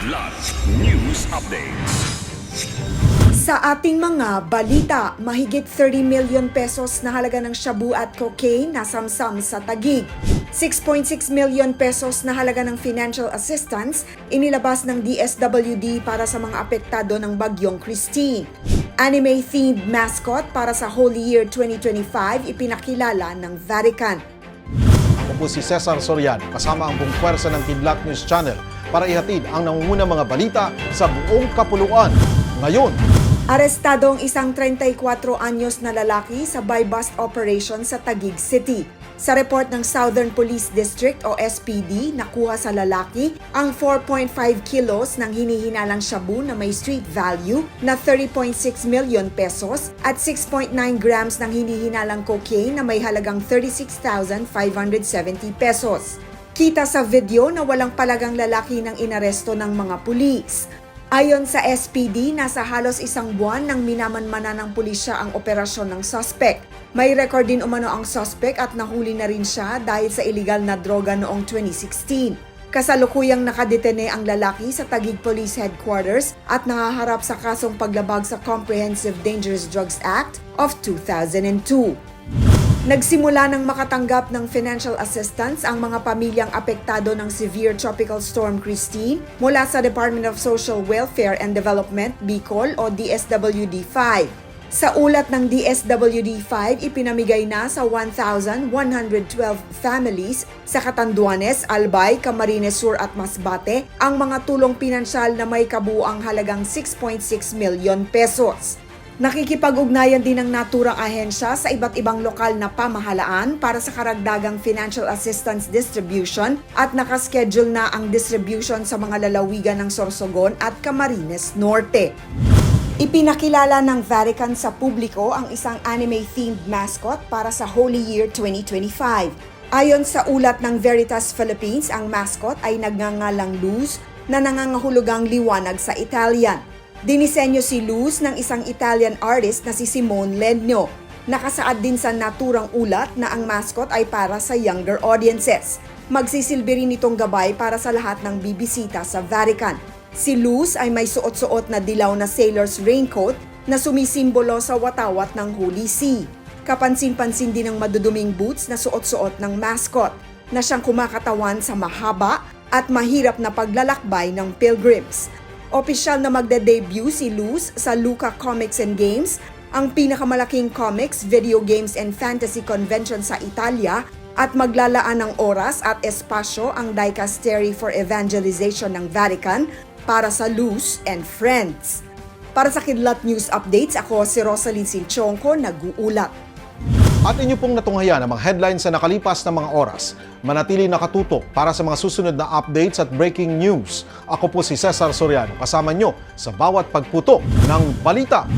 Kidlat News Updates. Sa ating mga balita, mahigit 30 million pesos na halaga ng shabu at cocaine nasamsam sa Taguig. 6.6 million pesos na halaga ng financial assistance inilabas ng DSWD para sa mga apektado ng bagyong Christine. Anime-themed mascot para sa Holy Year 2025 ipinakilala ng Vatican. Ako po si Cesar Soriano, kasama ang buong pwersa ng Kidlat News Channel para ihatid ang nangungunang mga balita sa buong kapuluan. Ngayon, Arestado ang isang 34 anyos na lalaki sa buy-bust operation sa Taguig City. Sa report ng Southern Police District o SPD, nakuha sa lalaki ang 4.5 kilos ng hinihinalang shabu na may street value na 30.6 million pesos at 6.9 grams ng hinihinalang cocaine na may halagang 36,570 pesos. Kita sa video na walang palagang lalaki ng inaresto ng mga pulis. Ayon sa SPD, nasa halos isang buwan nang minamanmana ng pulisya ang operasyon ng suspect. May record din umano ang suspect at nahuli na rin siya dahil sa iligal na droga noong 2016. Kasalukuyang nakadetene ang lalaki sa Taguig Police Headquarters at nahaharap sa kasong paglabag sa Comprehensive Dangerous Drugs Act of 2002. Nagsimula ng makatanggap ng financial assistance ang mga pamilyang apektado ng severe tropical storm Christine mula sa Department of Social Welfare and Development, Bicol o DSWD-5. Sa ulat ng DSWD-5, ipinamigay na sa 1,112 families sa Catanduanes, Albay, Camarines Sur at Masbate ang mga tulong pinansyal na may kabuuang halagang 6.6 million pesos. Nakikipag-ugnayan din ng naturang ahensya sa iba't ibang lokal na pamahalaan para sa karagdagang financial assistance distribution at nakaschedule na ang distribution sa mga lalawigan ng Sorsogon at Camarines Norte. Ipinakilala ng Vatican sa publiko ang isang anime-themed mascot para sa Holy Year 2025. Ayon sa ulat ng Veritas Philippines, ang mascot ay nagngangalang Luz na nangangahulugang liwanag sa Italian. Dinisenyo si Luz ng isang Italian artist na si Simone Legno. Nakasaad din sa naturang ulat na ang mascot ay para sa younger audiences. Magsisilbi rin itong gabay para sa lahat ng bibisita sa Vatican. Si Luz ay may suot-suot na dilaw na sailor's raincoat na sumisimbolo sa watawat ng Holy See. Kapansin-pansin din ang maduduming boots na suot-suot ng mascot na siyang kumakatawan sa mahaba at mahirap na paglalakbay ng pilgrims. Opisyal na magde-debut si Luz sa Lucca Comics and Games, ang pinakamalaking comics, video games and fantasy convention sa Italia, at maglalaan ng oras at espasyo ang Dicastery for Evangelization ng Vatican para sa Luz and Friends. Para sa Kidlat News Updates, ako si Rosalyn Sinchonko, nag-uulat. at inyo pong natunghayan ang mga headlines sa nakalipas na mga oras. Manatili nakatutok para sa mga susunod na updates at breaking news. Ako po si Cesar Soriano, kasama nyo sa bawat pagputok ng balita.